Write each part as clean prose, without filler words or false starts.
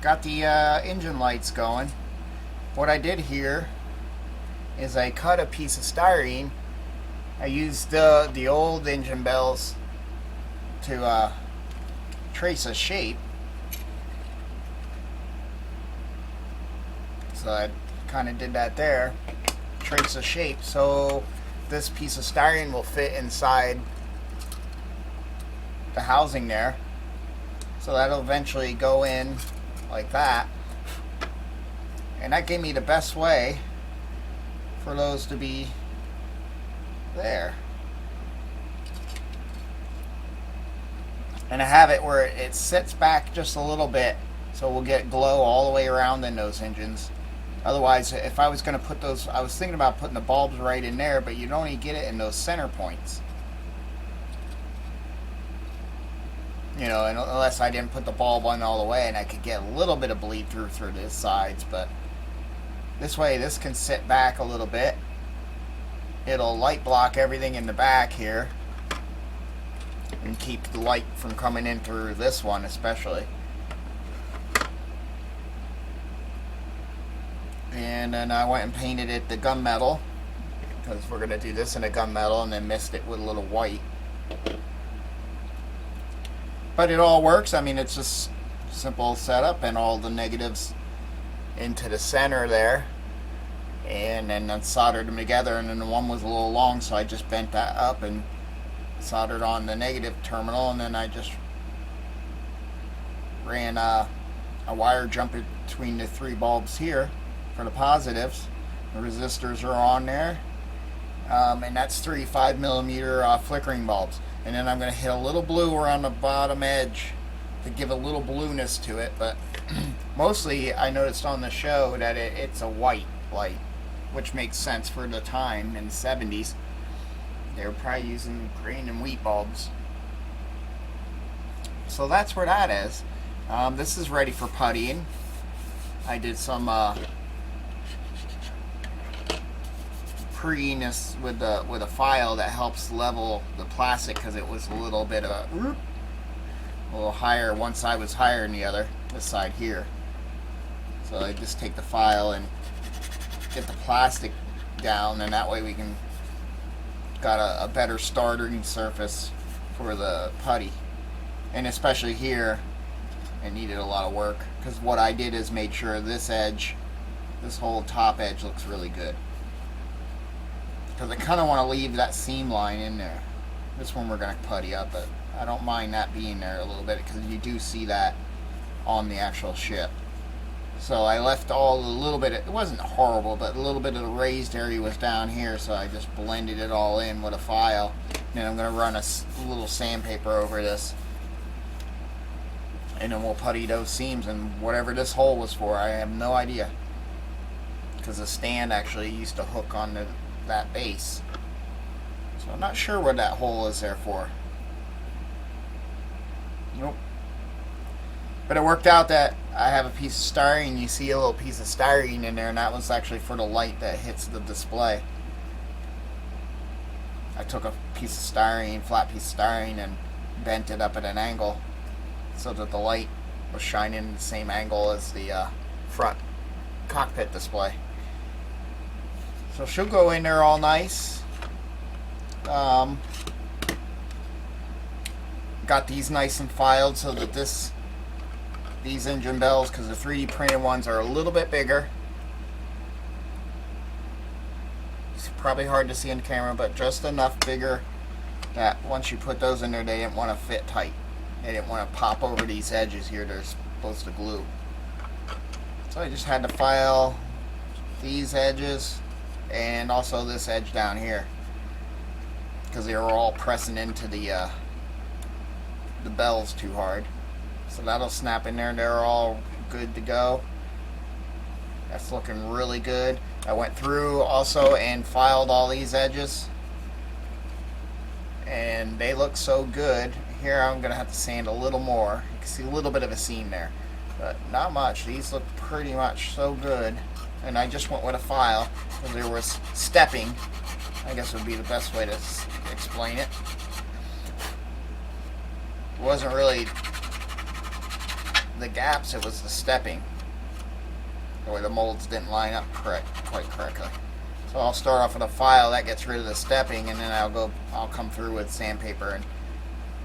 got the engine lights going. What I did here is I cut a piece of styrene. I used the old engine bells to trace a shape. So I kind of did that there, trace a shape, so this piece of styrene will fit inside the housing there. So that'll eventually go in like that. And that gave me the best way for those to be there. And I have it where it sits back just a little bit, so we'll get glow all the way around in those engines. Otherwise, if I was going to put those, I was thinking about putting the bulbs right in there, but you'd only get it in those center points. You know, unless I didn't put the bulb on all the way, and I could get a little bit of bleed through the sides, but this way this can sit back a little bit. It'll light block everything in the back here and keep the light from coming in through this one especially. And then I went and painted it the gunmetal, because we're going to do this in a gunmetal, and then mist it with a little white. But it all works. I mean, it's just simple setup, and all the negatives into the center there. And then I soldered them together, and then the one was a little long, so I just bent that up and soldered on the negative terminal, and then I just ran a wire jump between the three bulbs here for the positives. The resistors are on there, and that's 3 5mm flickering bulbs. And then I'm going to hit a little blue around the bottom edge to give a little blueness to it, but mostly I noticed on the show that it's a white light, which makes sense for the time in the 70s. They were probably using grain and wheat bulbs. So that's where that is. This is ready for puttying. I did some pre-ness with a file that helps level the plastic, because it was a little bit of a little higher. One side was higher than the other, this side here. So I just take the file and get the plastic down, and that way we can got a better starting surface for the putty. And especially here, it needed a lot of work, because what I did is made sure this edge, this whole top edge, looks really good, because I kind of want to leave that seam line in there. This one we're going to putty up, but I don't mind that being there a little bit, because you do see that on the actual ship. So I left all a little bit, it wasn't horrible, but a little bit of the raised area was down here, so I just blended it all in with a file. And then I'm going to run a little sandpaper over this, and then we'll putty those seams. And whatever this hole was for, I have no idea, because the stand actually used to hook on that base. So I'm not sure what that hole is there for. Nope. But it worked out that I have a piece of styrene. You see a little piece of styrene in there, and that was actually for the light that hits the display. I took a piece of styrene, flat piece of styrene, and bent it up at an angle so that the light was shining the same angle as the front cockpit display. So she'll go in there all nice. Got these nice and filed so that these engine bells, because the 3D printed ones are a little bit bigger. It's probably hard to see in the camera, but just enough bigger that once you put those in there, they didn't want to fit tight. They didn't want to pop over these edges here they're supposed to glue. So I just had to file these edges and also this edge down here, because they were all pressing into the bells too hard. So that'll snap in there, and they're all good to go. That's looking really good. I went through also and filed all these edges, and they look so good. Here I'm going to have to sand a little more. You can see a little bit of a seam there, but not much. These look pretty much so good. And I just went with a file, because there was stepping, I guess would be the best way to explain it. It wasn't really the gaps, it was the stepping. The way the molds didn't line up quite correctly. So I'll start off with a file that gets rid of the stepping, and then I'll come through with sandpaper and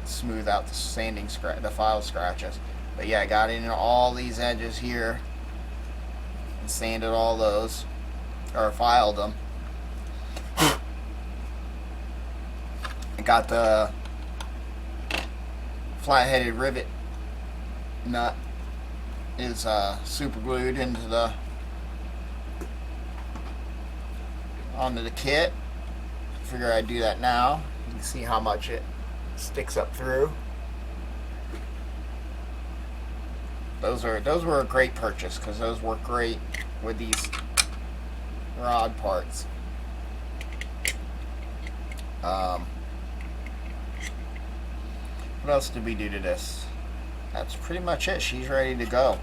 smooth out the file scratches. But yeah, I got in all these edges here and sanded all those, or filed them. I got the flat-headed rivet nut is super glued onto the kit. Figure I'd do that now. You can see how much it sticks up through. Those were a great purchase because those work great with these rod parts. What else did we do to this? That's pretty much it. She's ready to go.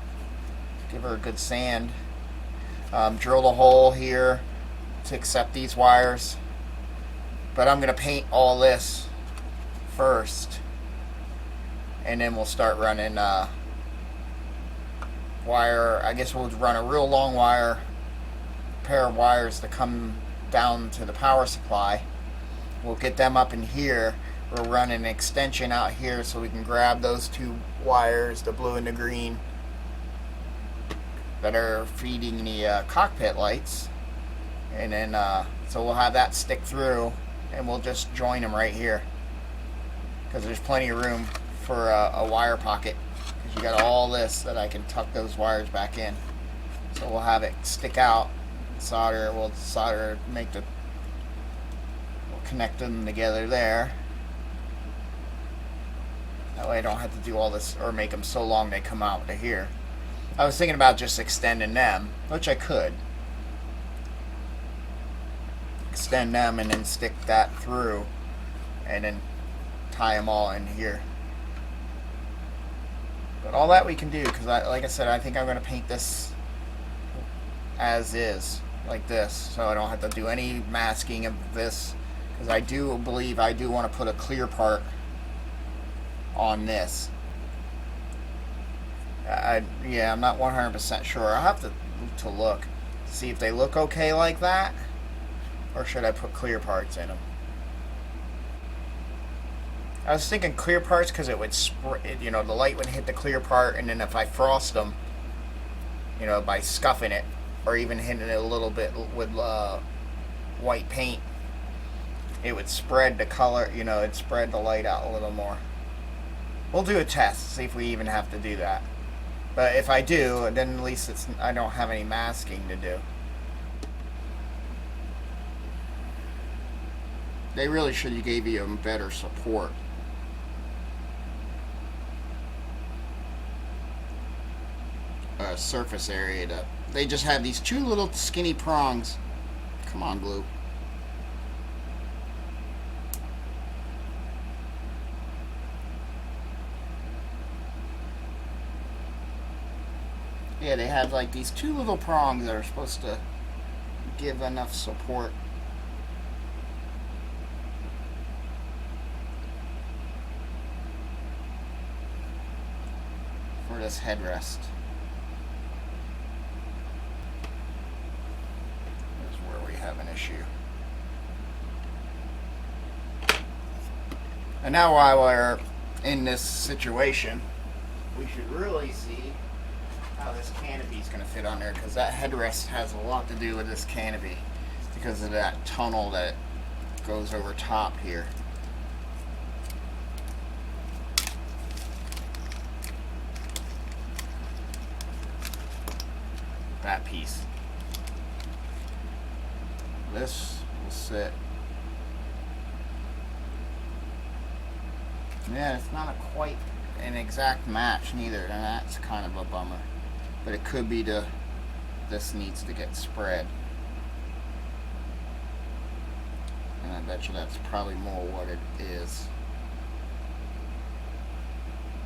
Give her a good sand. Drilled a hole here to accept these wires. But I'm going to paint all this first. And then we'll start running wire. I guess we'll run a real long wire, pair of wires to come down to the power supply. We'll get them up in here. We'll run an extension out here so we can grab those two wires, the blue and the green, that are feeding the cockpit lights. And then, so we'll have that stick through, and we'll just join them right here. Because there's plenty of room for a wire pocket. Because you got all this that I can tuck those wires back in. So we'll have it stick out, we'll solder, we'll connect them together there. That way I don't have to do all this or make them so long they come out to here. I was thinking about just extending them, which I could. Extend them and then stick that through and then tie them all in here. But all that we can do, because like I said, I think I'm going to paint this as is, like this, so I don't have to do any masking of this, because I do believe I do want to put a clear part on this. Yeah, I'm not 100% sure. I'll have to look, see if they look okay like that, or should I put clear parts in them. I was thinking clear parts because it would the light would hit the clear part, and then if I frost them, by scuffing it or even hitting it a little bit with white paint, it would spread the color, it'd spread the light out a little more. We'll do a test, see if we even have to do that. But if I do, then at least I don't have any masking to do. They really should have gave you a better support. Surface area. They just have these two little skinny prongs. Come on, glue. Yeah, they have like these two little prongs that are supposed to give enough support. For this headrest. That's where we have an issue. And now while we're in this situation, we should really see how this canopy is going to fit on there, because that headrest has a lot to do with this canopy because of that tunnel that goes over top here. That piece. This will sit. Yeah, it's not quite an exact match neither, and that's kind of a bummer. But it could be this needs to get spread. And I bet you that's probably more what it is.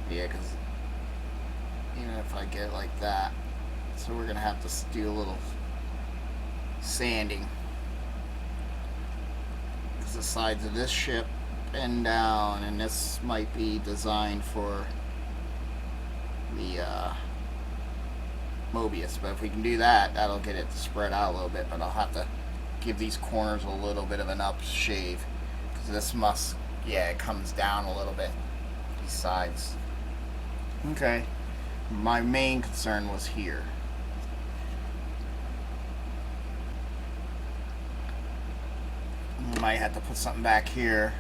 Yeah, because even if I get it like that, so we're going to have to do a little sanding. Because the sides of this ship bend down, and this might be designed for the Mobius. But if we can do that, that'll get it to spread out a little bit. But I'll have to give these corners a little bit of an up shave, because this must, yeah, it comes down a little bit, these sides. Okay, my main concern was here. I might have to put something back here,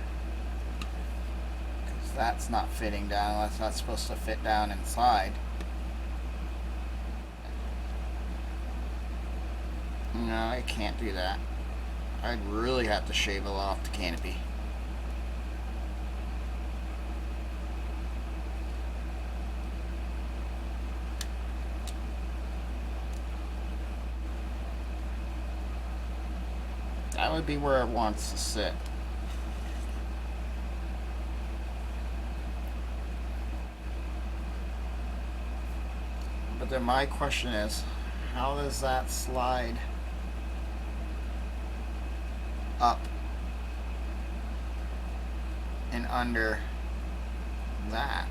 because that's not fitting down. That's not supposed to fit down inside. No, I can't do that. I'd really have to shave it off the canopy. That would be where it wants to sit. But then my question is, how does that slide up and under that?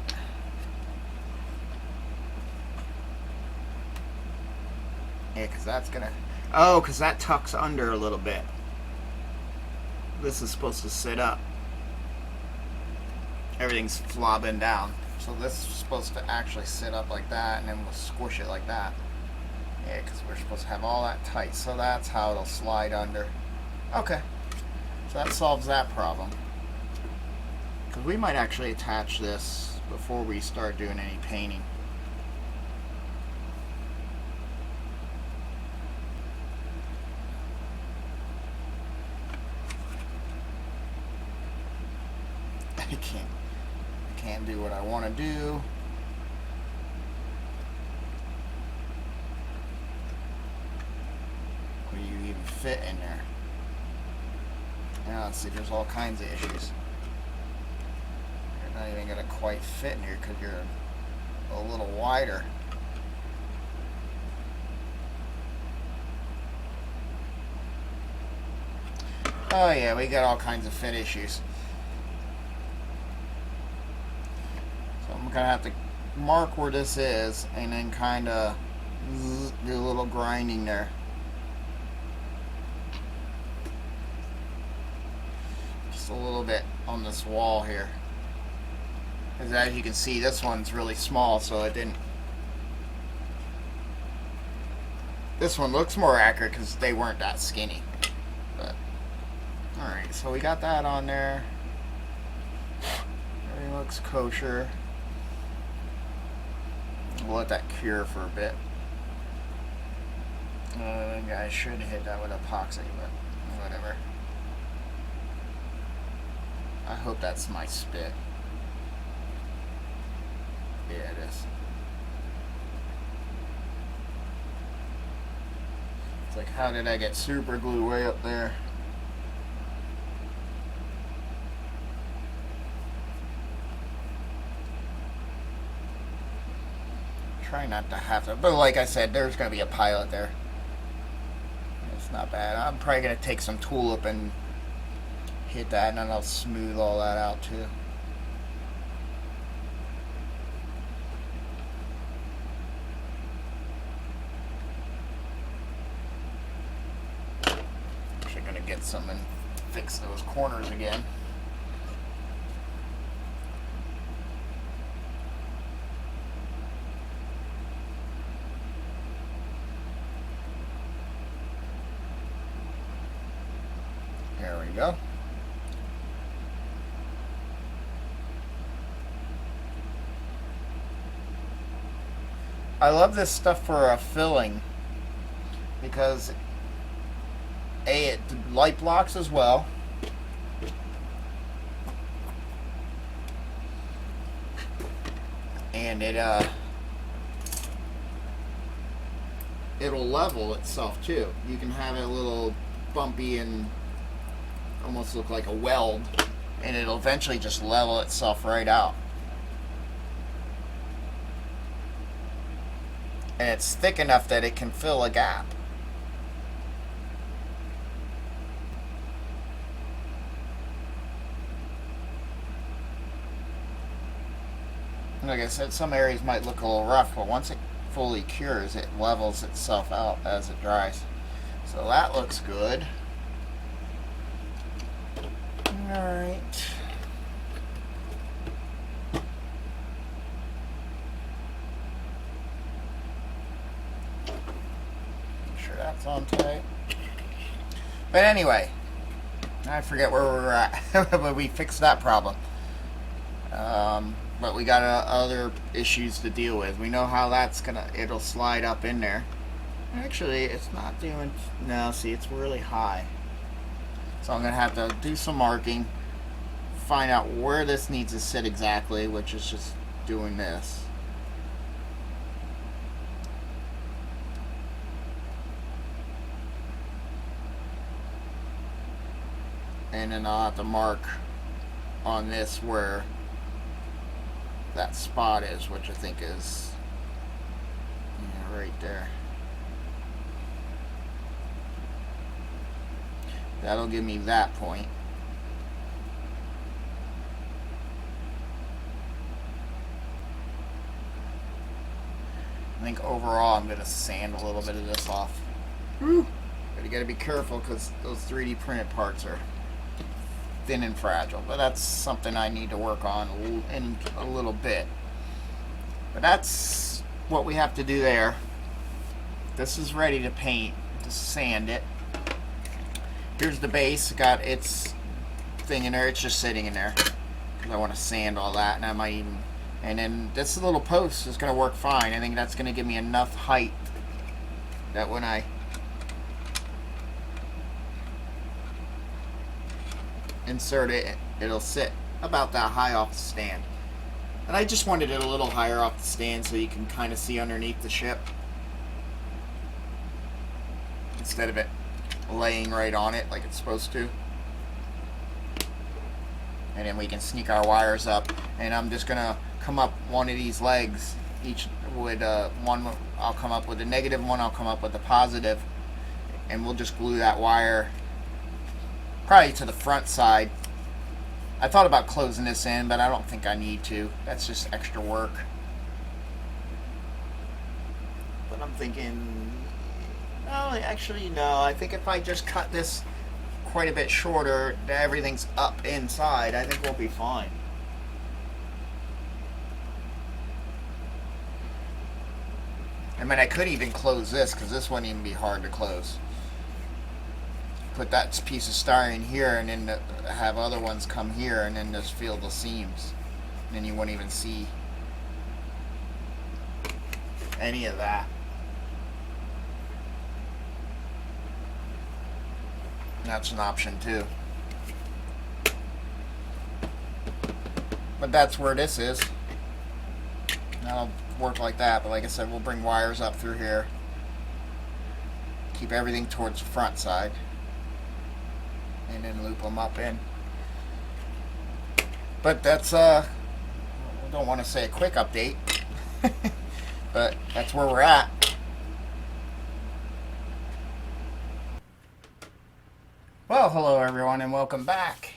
Yeah, because that's gonna... Oh, because that tucks under a little bit. This is supposed to sit up. Everything's flopping down. So this is supposed to actually sit up like that, and then we'll squish it like that. Yeah, because we're supposed to have all that tight. So that's how it'll slide under. Okay. So that solves that problem. Because we might actually attach this before we start doing any painting. I can't do what I want to do. Will you even fit in there? Now let's see, there's all kinds of issues. You're not even going to quite fit in here because you're a little wider. Oh yeah, we got all kinds of fit issues. So I'm going to have to mark where this is and then kind of do a little grinding there. Just a little bit on this wall here. Because as you can see, this one's really small, so it didn't... This one looks more accurate because they weren't that skinny. But alright, so we got that on there. Everything looks kosher. We'll let that cure for a bit. I should hit that with epoxy, but whatever. I hope that's my spit. Yeah, it is. It's like, how did I get super glue way up there? Try not to have to, but like I said, there's going to be a pilot there. It's not bad. I'm probably going to take some tulip and hit that, and then I'll smooth all that out too. Actually going to get some and fix those corners again. There we go. I love this stuff for a filling because A, it light blocks as well. And it'll level itself too. You can have it a little bumpy and almost look like a weld, and it'll eventually just level itself right out. And it's thick enough that it can fill a gap. Like I said, some areas might look a little rough, but once it fully cures, it levels itself out as it dries. So that looks good. Alright. Make sure that's on tight. But anyway, I forget where we're at, but we fixed that problem. But we got other issues to deal with. We know how that's it'll slide up in there. Actually, it's not doing, no, see, it's really high. So I'm going to have to do some marking, find out where this needs to sit exactly, which is just doing this. And then I'll have to mark on this where that spot is, which I think is, yeah, right there. That'll give me that point. I think overall I'm going to sand a little bit of this off. Woo. But you got to be careful because those 3D printed parts are thin and fragile. But that's something I need to work on in a little bit. But that's what we have to do there. This is ready to paint, to sand it. Here's the base, got its thing in there, it's just sitting in there. Because I want to sand all that, and I might even, and then this little post is going to work fine. I think that's going to give me enough height that when I insert it, it'll sit about that high off the stand. And I just wanted it a little higher off the stand so you can kind of see underneath the ship. Instead of it laying right on it like it's supposed to. And then we can sneak our wires up, and I'm just gonna come up one of these legs, each with one I'll come up with a negative, one I'll come up with a positive, and we'll just glue that wire probably to the front side. I thought about closing this in, but I don't think I need to. That's just extra work. But I'm thinking, no, actually, no. I think if I just cut this quite a bit shorter, everything's up inside, I think we'll be fine. I mean, I could even close this, because this wouldn't even be hard to close. Put that piece of styrene here, and then have other ones come here, and then just fill the seams. And then you wouldn't even see any of that. That's an option too. But that's where this is. That'll work like that, but like I said, we'll bring wires up through here. Keep everything towards the front side. And then loop them up in. But that's, I don't want to say a quick update. But that's where we're at. Well, hello everyone and welcome back.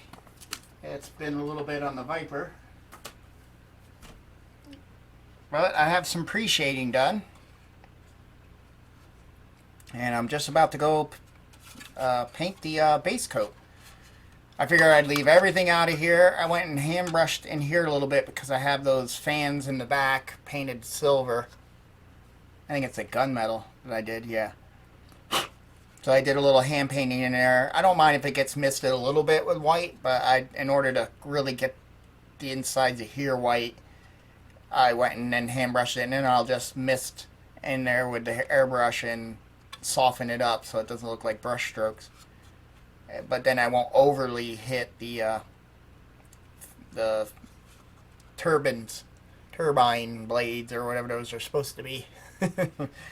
It's been a little bit on the Viper. But I have some pre-shading done. And I'm just about to go paint the base coat. I figured I'd leave everything out of here. I went and hand brushed in here a little bit because I have those fans in the back painted silver. I think it's a gunmetal that I did, yeah. So I did a little hand painting in there. I don't mind if it gets misted a little bit with white, but in order to really get the insides of here white, I went and then hand brushed it, and then I'll just mist in there with the airbrush and soften it up so it doesn't look like brush strokes. But then I won't overly hit the turbine blades or whatever those are supposed to be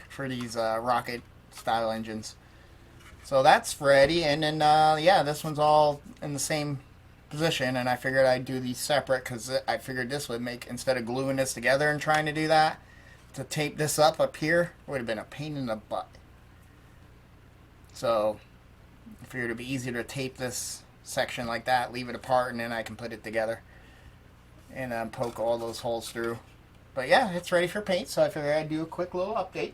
for these rocket style engines. So that's ready, and then yeah, this one's all in the same position, and I figured I'd do these separate because I figured this would make, instead of gluing this together and trying to do that, to tape this up here would have been a pain in the butt. So I figured it'd be easier to tape this section like that, leave it apart, and then I can put it together and poke all those holes through. But yeah, it's ready for paint, so I figured I'd do a quick little update.